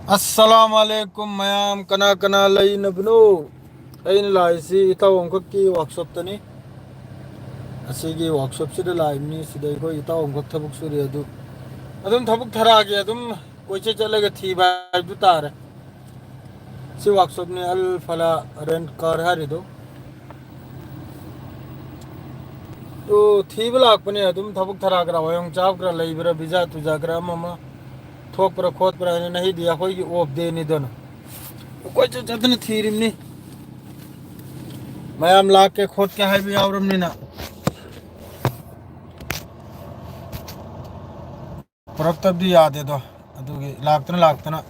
अस्सलाम वालेकुम मयाम कना कना लई नबनो अइन लाइसी इताव अंक की वर्कशॉप तनी असीगी वर्कशॉप से लाइवनी सिदे को इताव अंक थबुक सुरे अदुम थबुक थरा के अदुम कोइचे चलेगा थी बाय दुतार सी वर्कशॉप ने अल फला रेंट कार हारी तो थी बलाक पने अदुम थबुक थरा करा वयंग चाव करा लई बरा बिजा तुजा करा ममा थोक पर खोद पर नहीं दिया कोई की ओप दे नहीं दोनों कोई जो जतन थी रिमनी मयाम लाख के खोद के है भी आवरम नहीं ना प्रक्तब दी याद है तो अदुगे लागतना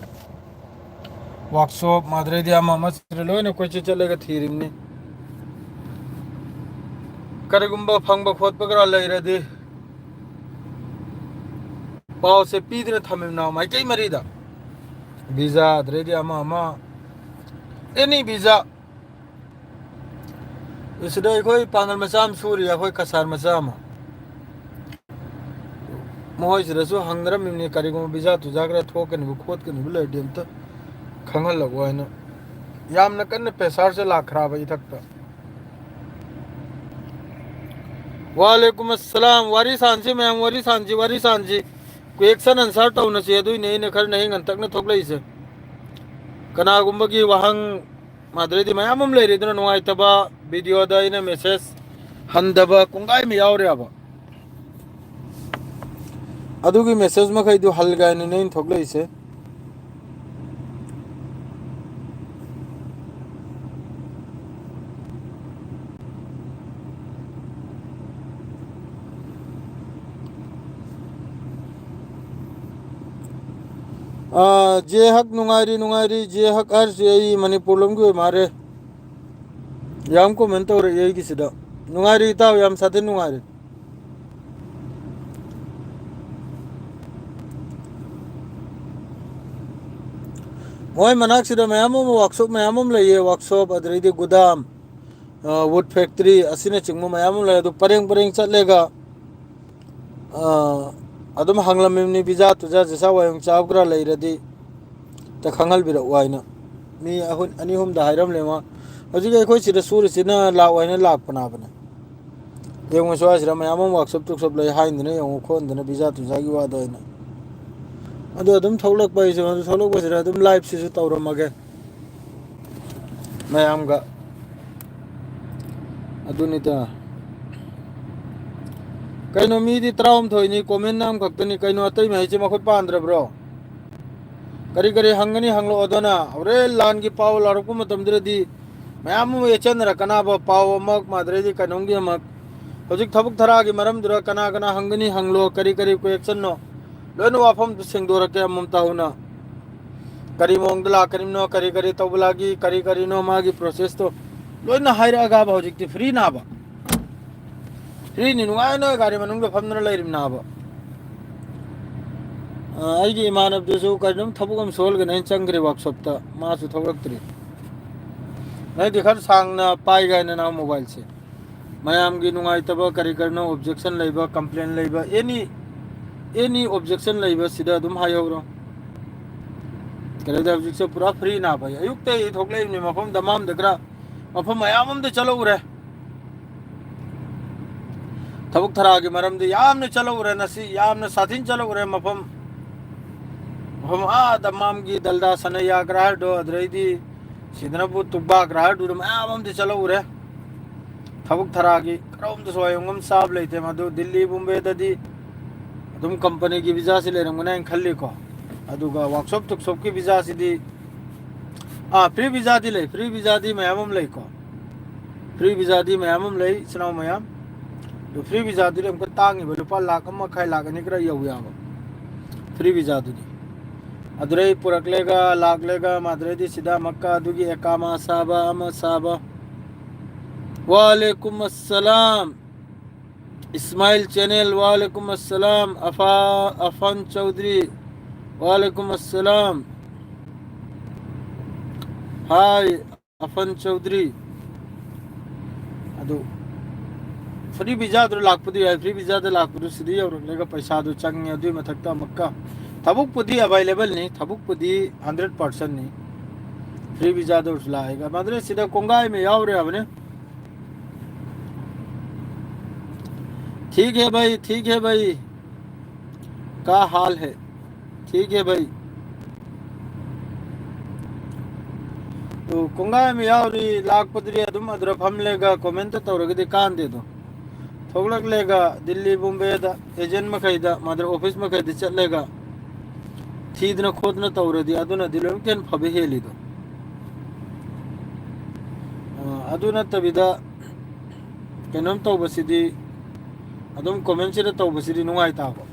वर्कशॉप मादरे दिया मामा सिरलो ने कोई चलेगा थी रिमनी करेगुम्बा फंगबा खोद पकड़ा ले रहे दी पाव से पीदने थमे ना माई कई मरीदा वीजा दरे दिया मामा एनी वीजा इसलिए कोई पानर मचाम सूर्य कोई कसार मचाम मोह सिरसु हंगरम इमने करेगुम्बा वीजा तुजागरा थोकन वो खोद कन बुले डिम तो खंगल लगवा है ना याम न करने पैसार से लाख खराब है तक तो वालेकुम अस्सलाम वारी सांची मैम वारी सांची को एक सन अंसार टाउन से दुई नहीं ने खर नहीं गन तक न थोक लई से कना गुम्बा की वहंग मादरे दी मैम हम ले रही दन नोआई तबा वीडियो दा इन मैसेज हंदबा कुंगाई में याव रे अब अदुगी मैसेज में कई दु हल गाय ने नहीं थोक लई से जे हक नुंगारी जे हक हर से मणिपुर लंगु मारे याम को मन तो यही की सिदा नुंगारी ताव याम साथे नुंगारी मोय मनाक सिदा मैम वर्कशॉप मैम लइए वर्कशॉप अदरेदी गुदाम वुड फैक्ट्री असिने चिंगमो मैम लय दु परेंग चलेगा अदम हंगलमिनी बिजा तुजा जैसा वयं चावग्रा लइरदी त खंगल बिर वाइना मी अहुन अनि हुम दा हाइरम लेमा हजिक एखोय सिदा सुर सिना ला वाइना लाक पना बने येंग सवा सिरा मैम वर्कशॉप तुक सब लय हाइंदने यंग खोंदने बिजा तुजा की वाद होइना अदो अदम थौलक पाइसे अदो थौलक बसिरा अदम लाइव सिसु तौरमगे मैम गा अदुनिता कईनो मीदी त्राउम थोइनी कमेंट नाम खक्तनी कईनो अतई मैचे मखुत पांद्रब्रो करी करी हंगनी हंगलो अदोना अरे लान की पाव लारको मतमद्रदी मैम एचन रकना ब पाव मक माद्रेदी कनोंगी मक हजिक थबुक थरा की मरम दुरा कना कना हंगनी हंगलो करी करी को एक्शन नो लोनो वाफम सिंगदोर के ममता होना करी मोंगदला करीम नो करी करी तबलागी करी करी नो मागी प्रोसेस तो लोना हायरा गा हजिक फ्री ना बा फ्री नी नुआय नो गारी मनुंग फमन लैरिम ना बा आइगी इमानब दुसु करदम थबुगम सोल के नहीं चंगरे वर्कशॉप ता मासु थबरक्तरी नहीं दिखर सांगना पाई गए ना मोबाइल से मयाम गी नुआय तब करी करनो ऑब्जेक्शन लैबा कंप्लेन लैबा एनी ऑब्जेक्शन लैबा सिदा दुम हायोरो करे दा ऑब्जेक्शन पूरा फ्री ना भाई अयुक्त ए थोकले नि मफम दमाम दगरा मफम मयामम दे चलो रे थबुक थरा के मरम दे याम ने चलो रे नसी याम ने साथिन चलो रे मफम हम दमाम की दलदा सने या ग्राह दो अदरैदी सिदनबु तुबा ग्राह दु मयामम दे चलो रे थबुक थरा की करम दो सोयंगम साब लेते मदु दिल्ली मुंबई ददी तुम कंपनी की वीजा से ले रंगना खल्ली को अदुगा वर्कशॉप तुक सब की वीजा सिदी फ्री वीजा दी ले फ्री वीजा दी मयामम ले को फ्री वीजा दी मयामम ले सुनाओ मयाम तो फ्री वीजा दी हमको तांगी बोलो पा लाख अम्मा खाई लाख निकरा या हुआ फ्री वीजा दी अदुरई पुरक लेगा लाख लेगा मादरे दी सीधा मक्का अदुगी एकामा साबा अम साबा वालेकुम अस्सलाम इस्माइल चैनल वालेकुम अस्सलाम अफान चौधरी वालेकुम अस्सलाम हाय अफन चौधरी अदु फ्री वीजा दो लाखपुदी है फ्री वीजा दो लाखपुदी सिदी और लेगा पैसा दो चंगे अदुई मथक्ता मक्का थबुक पुदी अवेलेबल नहीं थबुक पुदी 100% नहीं फ्री वीजा दो लाएगा मदरे सीधा कोंगाई में याव रे अपने ठीक है भाई का हाल है ठीक है भाई तो कोंगाई में याव रे लाखपुदी अदुम अदरफ हम लेगा कमेंट तो रगदे कान दे दो थोगलक लेगा दिल्ली बॉम्बे दा एजेंट मखैदा मदर ऑफिस मखैदा चलेगा थीदना खोदना तौरदी अदुना दिलोम केन फबे हेलिदो अदुना तबिदा केनम तौबसिदी अदुम कमेंट से तौबसिदी नुंगाई ताबो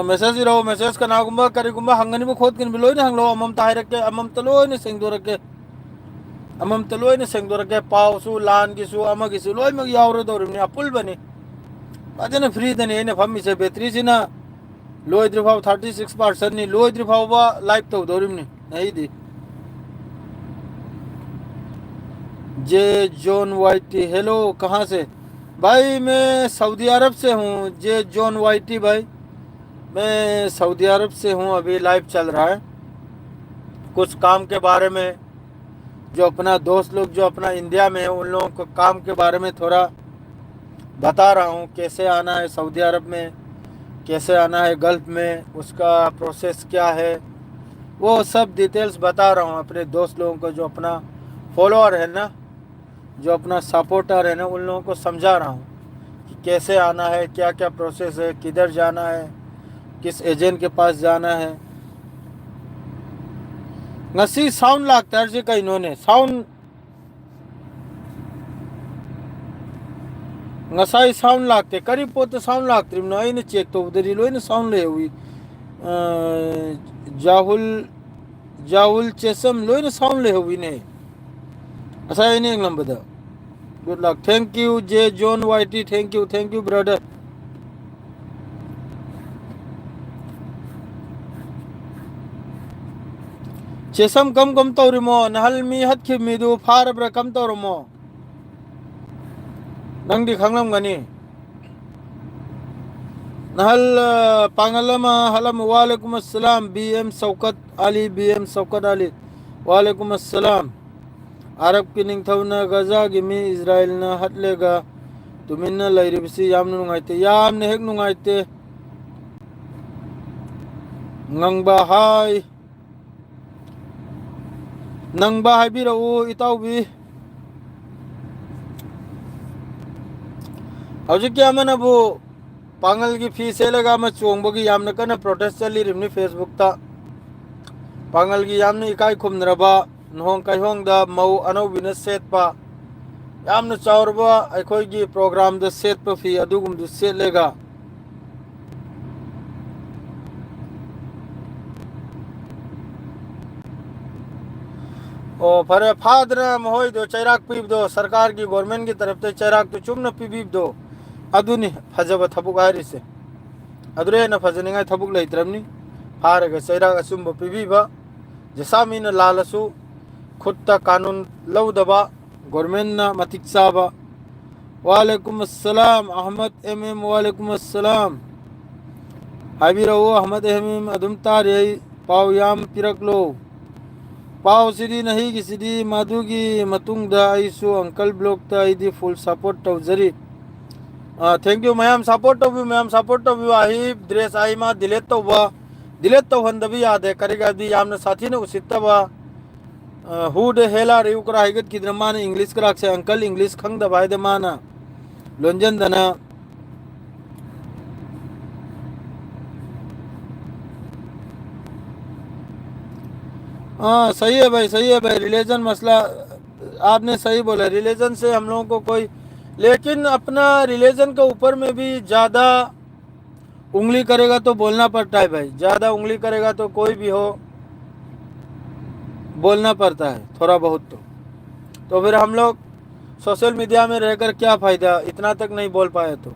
मैसेज रहो मैसेज का नागुंबा करिगुंबा हंगनी बो खोद किन बिलोय हंगलो अमम ताहिरके अमम तलोय ने सेंगदोरके अमम तलोय ने सेंगदोरके पावसु लान गिसु अमा गिसु लोय मग यावरो दोरमनी अपुल बने अजने फ्री दने ने फम्मी से बेतरी सिना लोय द्रिफाव 36% नहीं लोय द्रिफाव बा लाइव तो दोरमनी नहीं दी जे जॉन वाइटी हेलो कहाँ से भाई मैं सऊदी अरब से हूँ जे जॉन वाइटी भाई मैं सऊदी अरब से हूँ अभी लाइव चल रहा है कुछ काम के बारे में जो अपना दोस्त लोग जो अपना इंडिया में है उन लोगों को काम के बारे में थोड़ा बता रहा हूँ कैसे आना है सऊदी अरब में कैसे आना है गल्फ में उसका प्रोसेस क्या है वो सब डिटेल्स बता रहा हूँ अपने दोस्त लोगों को जो अपना फॉलोअर है ना जो अपना सपोर्टर है ना उन लोगों को समझा रहा हूँ कि कैसे आना है क्या क्या प्रोसेस है किधर जाना है किस एजेंट के पास जाना है ngasi sound लागता है का इन्होंने साउंड ngасai sound लागते करी पोते sound लागते ना इन्हें चेक तो उधर ही लो इन्हें sound ले हुई जाहुल चेसम लो इन्हें sound ले हुई ने ऐसा इन्हें एक नंबर दा good luck thank you J John YT thank you brother चेसम कम तो रिमो नहल मी हत खि मिदु फार ब्र कम तो रमो नंगदी खंगलम गनी नहल पांगलमा हलम वालेकुम अस्सलाम बीएम शौकत अली वालेकुम अस्सलाम अरब की निंगथौना गजा गिमी इजराइल ना हटलेगा तुमिन्ना लैरिबसी यामनु नुंगाइते यामने हेक नुंगाइते ngangba hai nangba hai bi ro itau bi हौजी क्या मन अब पांगल की फीस लगा मैं चोंबगी यामने कने प्रोटेस्ट चली रिमनी फेसबुक ता पांगल की यामने इकाई खुमनरबा नहोंग काइहोंग दा मौ अनौ बिना सेट पा यामने चावरबा अखोई की प्रोग्राम द सेट प फी अदुगुम दु सेट लेगा ओ फरे फादर मोय दो चैराक पीब दो सरकार की गवर्नमेंट की तरफ से चैराक तो चुम न पीबीब दो अदुनी फजब थबुक आरी से अदुरे न फजनिंगा थबुक लेत्रमनी फारग चैराक असुम पीबीबा जैसा मीन लालसु खुद कानून लौदबा गवर्नमेंट न मतिक साबा वालेकुम अस्सलाम अहमद एम वालेकुम अस्सलाम हाबिरो अहमद एम अदुम तारे पावयाम पिरक लो पाव सिदी नहीं की सिदी माधुगी मतुंग दा आइसु अंकल ब्लॉक ता इदी फुल सपोर्ट तो जरी थैंक यू मैम सपोर्ट तो भी आई ड्रेस आई मा दिलेत तो हंदबी याद है करेगा दी यामने साथी ने उसिता बा हुड हेला रिउ करा हिगत की द्रमा ने इंग्लिश करा से अंकल इंग्लिश खंग दबाय दे माना लोंजन दना हाँ सही है भाई रिलीजन मसला आपने सही बोला रिलीजन से हम लोगों को कोई लेकिन अपना रिलीजन के ऊपर में भी ज़्यादा उंगली करेगा तो बोलना पड़ता है भाई ज़्यादा उंगली करेगा तो कोई भी हो बोलना पड़ता है थोड़ा बहुत तो फिर हम लोग सोशल मीडिया में रहकर क्या फ़ायदा इतना तक नहीं बोल पाए तो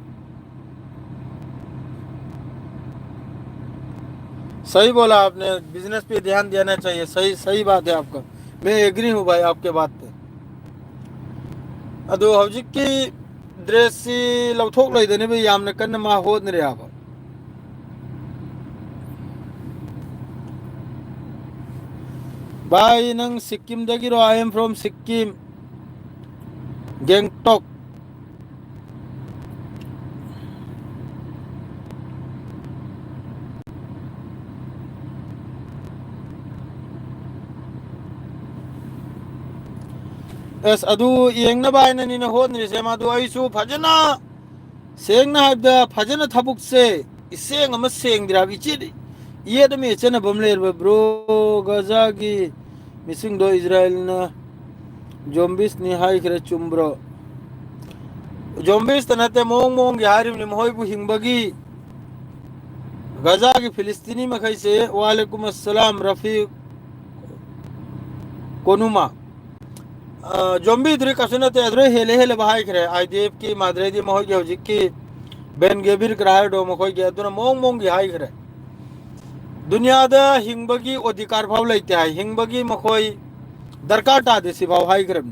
सही बोला आपने बिजनेस पे ध्यान देना चाहिए सही बात है आपका मैं एग्री हूँ भाई आपके बात पे अदो हौजिक की ड्रेस सी लौथोक लैदने बे यामना कन्न मा होदने रे आबा भाई नंग सिक्किम दगिरो I am from Sikkim Gangtok एस अदु येंगना बायना नि न होदने से मा दु आइसु फजना सेंगना हाबदा फजना थबुक से इसेंग अम सेंग दिरा बिचि ये दमे चना बमलेर ब्रो गजा की मिसिंग दो इजराइल ना जोम्बिस नि हाई खरे चुम्ब्रो जोम्बिस तनते मोंग मोंग यारिम नि मोय बु हिंगबगी गजा की फिलिस्तीनी मखै से वालेकुम अस्सलाम रफीक कोनुमा जोम्बी द्रि कसनते अद्रे हेले हेले बहाई खरे आईडीएफ की मादरे दी मोय के हजिक की बेन गेबिर कराय डो मखै के अदुना मोंग मोंग हाई खरे दुनिया दा हिंगबगी अधिकार भाव लेते है हिंगबगी मखोई दरकार टा दे सिभाव हाई ग्रम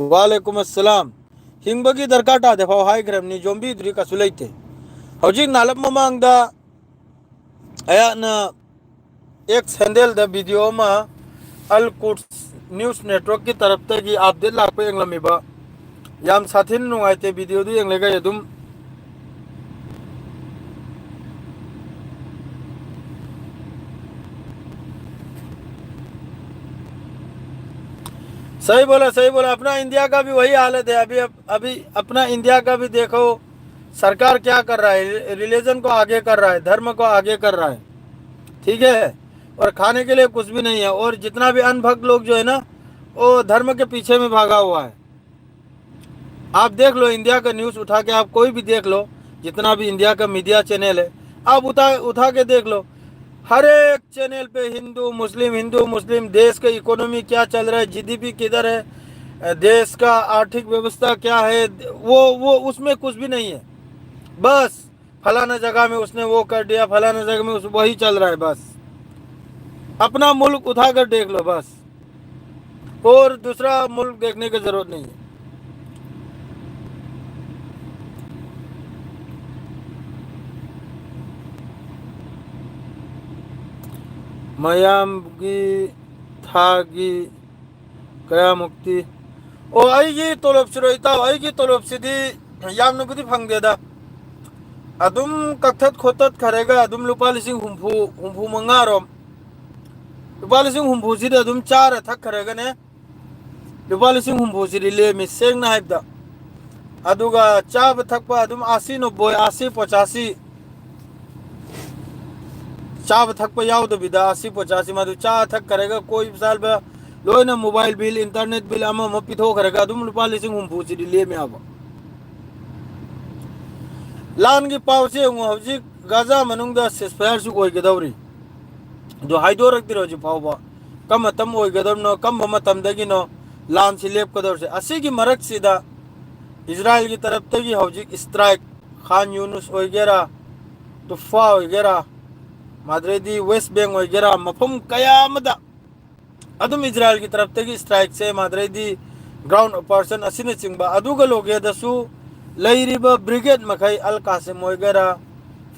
वालेकुम अस्सलाम हिंगबगी दरकार टा दे भाव हाई ग्रम नि जोम्बी द्रि कसुलैते हौजिक नालब ममांग दा आया न एक सैंडल द वीडियो मा अल कुड्स न्यूज़ नेटवर्क की तरफ ते की अपडेट लाप एंगलमीबा याम साथिन नुआइते वीडियो दु एंगलेगा यदुम सही बोला अपना इंडिया का भी वही हालत है अभी अपना इंडिया का भी देखो सरकार क्या कर रहा है रिलीजन को आगे कर रहा है धर्म को आगे कर रहा है ठीक है और खाने के लिए कुछ भी नहीं है और जितना भी अनभक्त लोग जो है ना वो धर्म के पीछे में भागा हुआ है आप देख लो इंडिया का न्यूज़ उठा के आप कोई भी देख लो जितना भी इंडिया का मीडिया चैनल है आप उठा के देख लो हर एक चैनल पे हिंदू मुस्लिम देश का इकोनॉमी क्या चल रहा है जीडीपी किधर है देश का आर्थिक व्यवस्था क्या है वो उसमें कुछ भी नहीं है बस फलाना जगह में उसने वो कर दिया फलाना जगह में उस वही चल रहा है बस अपना मुल्क उठाकर देख लो बस और दूसरा मुल्क देखने की जरूरत नहीं है मयामगी थागी कया मुक्ति ओ आईगी तोलब सुरैता आईगी तोलब सिदी याम नबुदी फंगदेदा अदुम कथत खोतत खरेगा अदुम लुपा लिसिंग हुंफू मंगारोम लुपा लिसिंग हुंफू सिदी अदुम चार थक खरेगा ने लुपा लिसिंग हुंफू सिदी ले मिसेंग ना हाइबदा अदुगा चाब थकपा अदुम 80 90 80 85 चाब थक पे याव तो बिदा 80 85 मा चा थक करेगा कोई साल बा लोइना मोबाइल बिल इंटरनेट बिल अमा मपिथो करेगा दुम लुपा लिसिंग हुंफू सिदी ले में आबा लान की पाव से हौजी गाजा मनुंग दा सेस्फायर सु कोई गदौरी जो हाइदो रख दिरो जी पाव बा कम मतम ओय गदम नो कम मतम दगी नो लान से लेप कदर से असी की मरक सीधा इजराइल की तरफ तक हौजी स्ट्राइक खान यूनुस वगैरह तुफा वगैरह मादरेदी वेस्ट बैंक वगैरह मफम कयामदा अदुम इजराइल की तरफ तक स्ट्राइक से मादरेदी ग्राउंड ऑपरेशन असिन चिंबा अदुगा लोगे दसु लैरिबा ब्रिगेड मखै अल कासिम वगैरह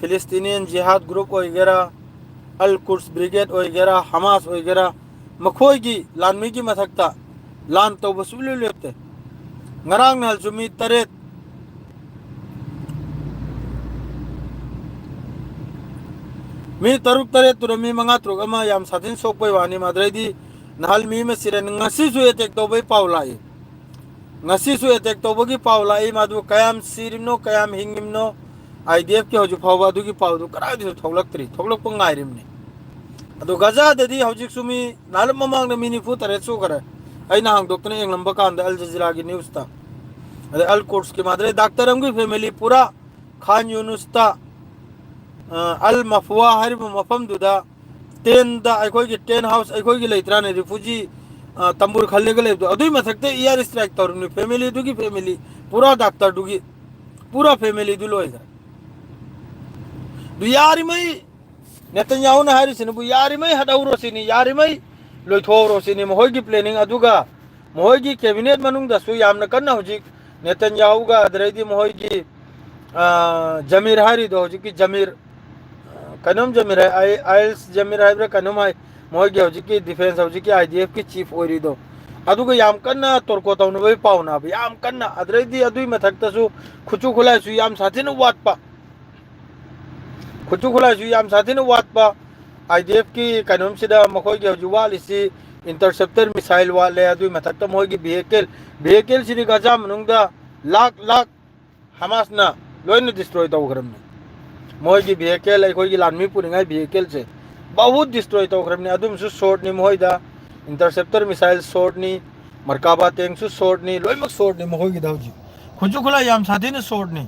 फिलिस्तीनियन जिहाद ग्रुप वगैरह अल कुड्स ब्रिगेड वगैरह हमास वगैरह मखोई की लानमी की मथकता लान तो बसुलु लेते ngaraang nal sumi taret mi taruk taret turami manga truk ama yam satin sokpai wani madrai nahal mi me siren ngasi su etek to bai paulai ngasi su etek to bagi paulai madu kayam sirimno kayam hingimno idf ke hoju phawba du ki pawdu kara di thoglak pangai rimne adu gaza dedi hojik sumi nal mamang na mini fu taret su kara aina hang doktor ने लंबा कांदा अल जजीरा की news था अरे अल course के मादरे doctor की family पूरा खान यूनुस था अल मफवा हर मफम दुदा टेन दा अखोई की टेन हाउस अखोई की लेतरा ने रिफ्यूजी तंबूर खल्ले गले तो अदुई में सकते यार स्ट्राइक तौर में फैमिली दुगी फैमिली पूरा डॉक्टर दुगी पूरा फैमिली दुलो इधर दुयारी मई नेतन्याहू ने हारी सिने बुयारी मई हदाउरो सिनी यारी मई लोइथोरो सिनी मोय की प्लानिंग अदुगा मोहगी कैबिनेट मनुंग दसु यामना कन्ना होजिक नेतन्याहू गा अदरैदी मोहगी जमीर हारी दो होजिक जमीर कनम जमीर है आइल्स जमीर है कनम है मोहगी होजिक डिफेंस होजिक आईडीएफ की चीफ ओरी दो अदुगा याम कन्ना तोरको तौन बै पाउना याम कन्ना अदरैदी अदुई मथक्तसु खुचु खुलासु याम साथिन वाटपा खुचु खुलासु याम साथिन वाटपा आईडीएफ की कनम सिदा मखोगी होजि वालिसी इंटरसेप्टर मिसाइल वाले अदुई मथक्त मोहगी vehicle सिरी गजा मनुंगदा लाख हमास ना लोइन डिस्ट्रॉय तौग्रमने मोहगी vehicle अखोगी लानमी पुरिंगाई vehicle से बहुत डिस्ट्रॉय तौग्रमने अदुम सु शॉट नि मोहदा इंटरसेप्टर मिसाइल शॉट नि मरकाबा टैंक सु शॉट नि लोइमक शॉट नि मोहगी दाउजी खुजु खुला याम साथी ने शॉट नि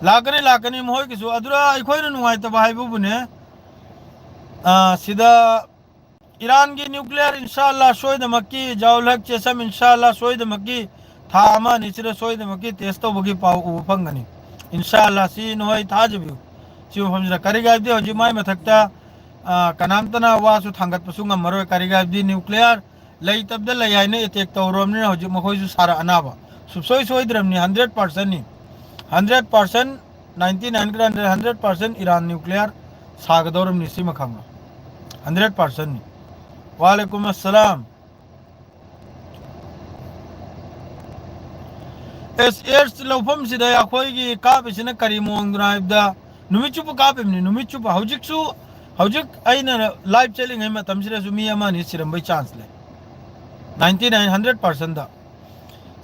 लाकनी मोहगी सु अदुरा अखोइना नुवाई तब हाइबुबुने सिदा ईरान की न्यूक्लियर इंशाल्लाह सोयदमकी जावलक चेसम इंशाल्लाह सोयदमकी था अमा निचरे सोयदमकी तेस्तो बगी पाउ उफंगनी इंशाल्लाह सी नोय थाजबि सी हमजरा करिगा दे होजि माय मथक्ता कनामतना वासु थांगत पसुंगा मरो करिगा दि न्यूक्लियर लई तबद लयाने अटैक तौरमने होजि मखोयसु सारा अनाबा सुसोय सोयद्रमनी 100% नि 100% 99 100% ईरान न्यूक्लियर सागदौरमनी सी मखंगा 100% नि वालेकुम अस्सलाम एस एर्स लौफम सिदा अखोयगी काबिसिना करी मोंग द्राइबदा नुमिचुप काबिमनि नुमिचुप हौजिकसु हौजिक आइना लाइव चेलिंग है मतम सिरसु मी अमानि सिरमबै चांस ले 99 100% दा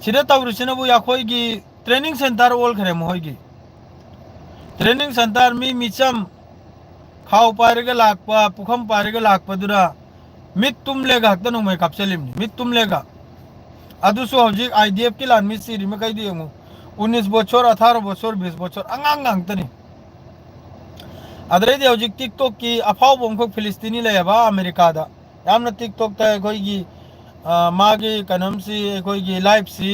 सिदा तौरसिना बु अखोयगी ट्रेनिंग सेंटर ओल खरे मोहगी ट्रेनिंग सेंटर मी मिचम खाव पारेगा लाकपा पुखम पारेगा लाकपा दुरा मित तुम लेगा हक्ता नुमै कापसेलिमनि मित तुम लेगा अदुसु हौजिक आईडीएफ की लान मित सिरी में कई दियमु 19 बछर 18 बछर 20 बछर अंगांग तनी अदरे हौजिक टिकटॉक की अफाव बोंखो फिलिस्तीनी लेबा अमेरिका दा यामना टिकटॉक ता कोईगी मागी कनमसी कोईगी लाइव सी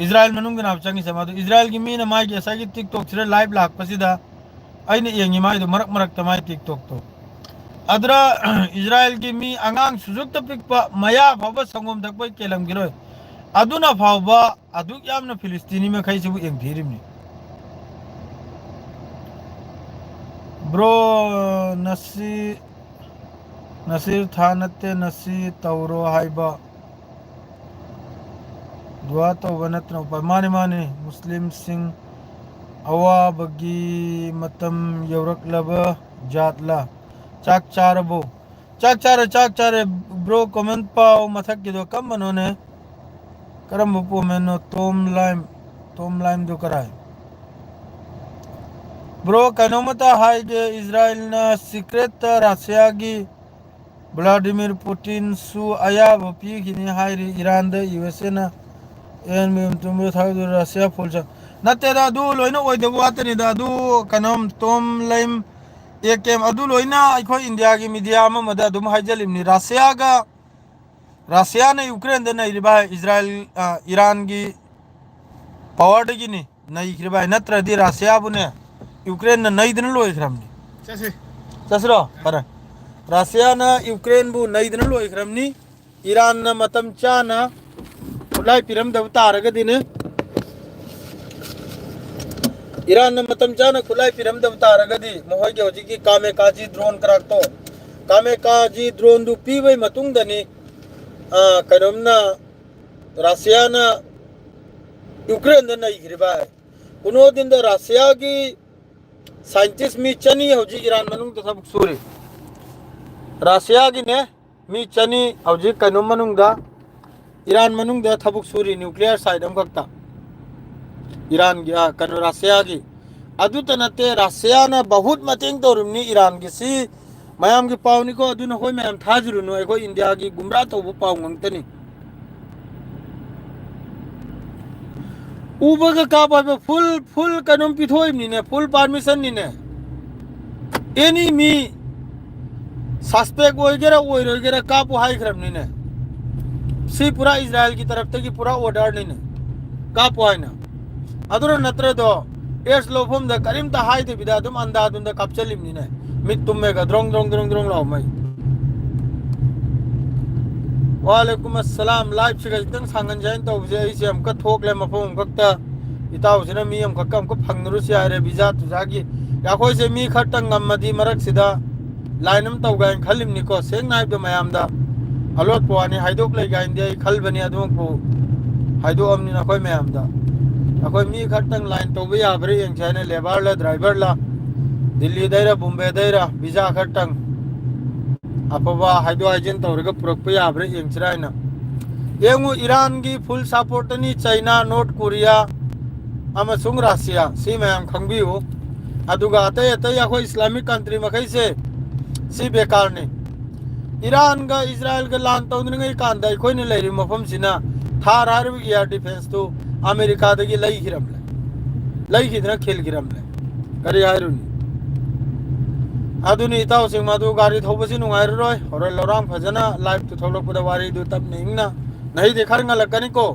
इजराइल मनुंग ना चंगी से मादु इजराइल की मीना मागी ऐसा की टिकटॉक सिरे लाइव लाख पसीदा आइने येंगी माई दो मरक तमाई टिकटॉक तो अदरा इजराइल की मी अंगांग सुजुक तपिकपा मया फाबा संगम तकपै केलम गिरोय अदुना फाबा अदुक यामना फिलिस्तीनी में खैसिबु एक धीरिमनि ब्रो नसीर थानते नसी तौरो हाइबा दुआ तो वनत्र उपर माने मुस्लिम सिंह अवा बगी मतम यौरकलब जातला चाक चार ब्रो कमेंट पाओ मथक की दो कम बनोने करम बपो मेनो तोम लाइम दो कराए ब्रो कनोमता हाई के इजराइल ना सीक्रेट रशिया की व्लादिमीर पुतिन सु आया बपी की हाई ईरान द यूएसए ना एन में तुम था रशिया फुलसा नते दादू लोइनो ओय दबो आतनी दादू कनोम तोम लाइम एक केम अदु लोइना अखो इंडिया की मीडिया में मदा दुम हाइजलिमनी रशिया ने यूक्रेन दे नहीं रिबा इजराइल ईरान की पावर की नहीं नहीं रिबा नत्र दी रशिया बुने यूक्रेन ने नहीं दिन लोय खरमनी ससरो पर रशिया ना यूक्रेन बु नहीं दिन लोय खरमनी ईरान ना मतम चा ना उलाई पिरम दवतार के दिन ईरान ने मतम जाना खुलाई पिरम दवतार के दी मोहगे होजी की कामे काजी ड्रोन करातो कामे काजी ड्रोन दु पीवे मतुंग दनी कनमना रशिया ना यूक्रेन दे नहीं गिरबा है कुनो दिन द रशिया की साइंटिस्ट मी चनी होजी ईरान मनुंग तो सब सूरी रशिया की ने मी चनी होजी कनम मनुंग दा ईरान मनुंग दा थबुक सूरी न्यूक्लियर साइड हम कक्ता ईरान की कनो रशिया की अदु तनते रशिया ना बहुत मतेंग तोरुमनी ईरान की सी मयाम की पावनी को अदु न होय मयाम थाजरुनो एको इंडिया की गुमराह तो पाव ngंगतनी उबग का पाबे फुल कनम पिथोइमनी ने फुल परमिशन नि ने एनी मी सस्पेक्ट ओइगेरा का पुहाई खरमनी ने सी पूरा इजराइल की तरफ तक पूरा ऑर्डर नि ने का पुहाइना अदुर नत्र दो एस लोफम द करीम ता हाई दे बिदा तुम अंदा तुम द कपचलिमनी ने मित तुम्मे का द्रोंग द्रोंग द्रोंग द्रोंग लाओ मई वालेकुम अस्सलाम लाइव से गजतन सांगन जाइन तो जे इसे हम का थोक ले मफम कक्ता इताव से मी हम कक्का हमको फंगरु से आरे वीजा तुजागी या कोई से मी खटंग गमदी मरक सिदा लाइनम तो गाइन खलिम निको सेंग नाइब द मयामदा अलोट पोआनी हाइदोक ले गाइन दे खल बनी अदुम को हाइदो अमनी ना कोई मयामदा अकोई मी खटंग लाइन तो भी आबरे यंग चाइने लेबर ला ड्राइवर ला दिल्ली दायरा बॉम्बे दायरा वीजा खटंग अपवा हाइदो एजेंट तौरगा पुरक याब्रे यंगचराइना येंगु ईरान की फुल सपोर्ट नि चाइना नॉर्थ कोरिया अमसुंग रशिया सी मयाम खंगबियो अदुगा अतय अतय अखोई इस्लामिक कंट्री मखै से सी बेकार ने ईरान का इजराइल का लान तौनंगै कांदा अखोइने लेरि मफम सिना थार हार एयर डिफेंस तो अमेरिका दगी लई खिरमले लई खिदना खेल खिरमले करि हारुनी अदुनी इताव सिंह मादु गाड़ी थौबसी नुंगाइरोय होरे लौराम फजना लाइव तो थोलकपुदा वारी दु तब निंगना नहीं देखा लकनी को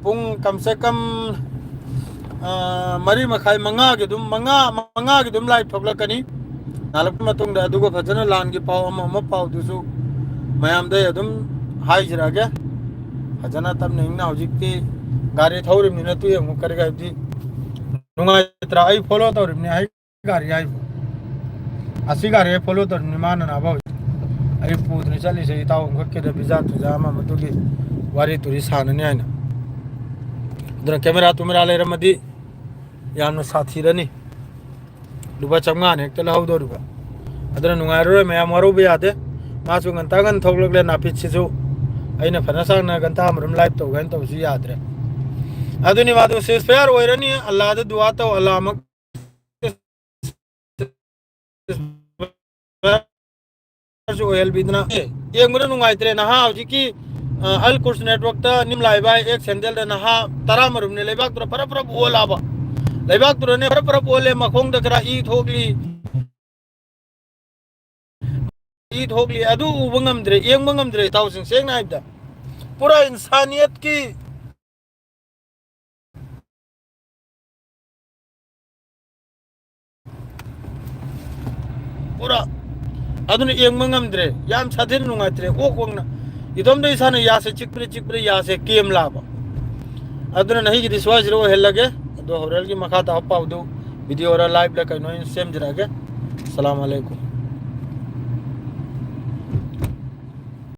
पुंग कम से कम मरी मखाई मंगा की दुम लाइव थोलकनी नालक मतुंग दा दुगो फजना लान की पाव अम पाव दुसु मयाम दे अदुम हाइजरा गे फजना तब निंगना होजिकती गाड़ी थौरिमनि नतु यंग करगा दी नुंगाइत्रा आई फॉलो तौरिमनि हाइ गाड़ी आई असी गाड़ी फॉलो तो निमान ना भाव आई पूतनी चली से इताव के वीजा तुजा मतुगी वारी तुरी सानने आइना अदुना कैमरा तुमरा लेरमदी यामना साथी रनी लुबा चमगा ने एकतल हौदो रुबा अदुना नुंगाइरो मयाम वरो बे यादे मासु गंता गन थोगलगले नापित सिसु आइना फना सांगना गंता हमरम लाइव तो गन तो सु यादरे अदुनी वादो सेस फेयर ओइरनी अल्लाह दे दुआ तो अल्लाह मक ओयल बिदना ये मुरे नुंगाइत्रे नहा हौजिकी अल कुर्स नेटवर्क ता निम लाइबा एक सेंडल दा नहा तरा मरुम ने लेबाक तुरा परपरप ओलाबा लेबाक तुरा ने परपरप ओले मखोंग दकरा ई थोगली अदु उबंगमद्रे येंग बंगमद्रे ताउसिंग सेंग नाइबदा पूरा इंसानियत की पूरा अदुना येंगमंगमद्रे याम साथिन नुंगाइत्रे ओकोंगना इदोमदे इसाने यासे चिकप्रे यासे केम लाबा अदुना नहीं गिदि स्वाज रो हेलगे दो होरल की मखा ता पाउ दो वीडियो और लाइव ला कनो सेम जरागे अस्सलाम वालेकुम।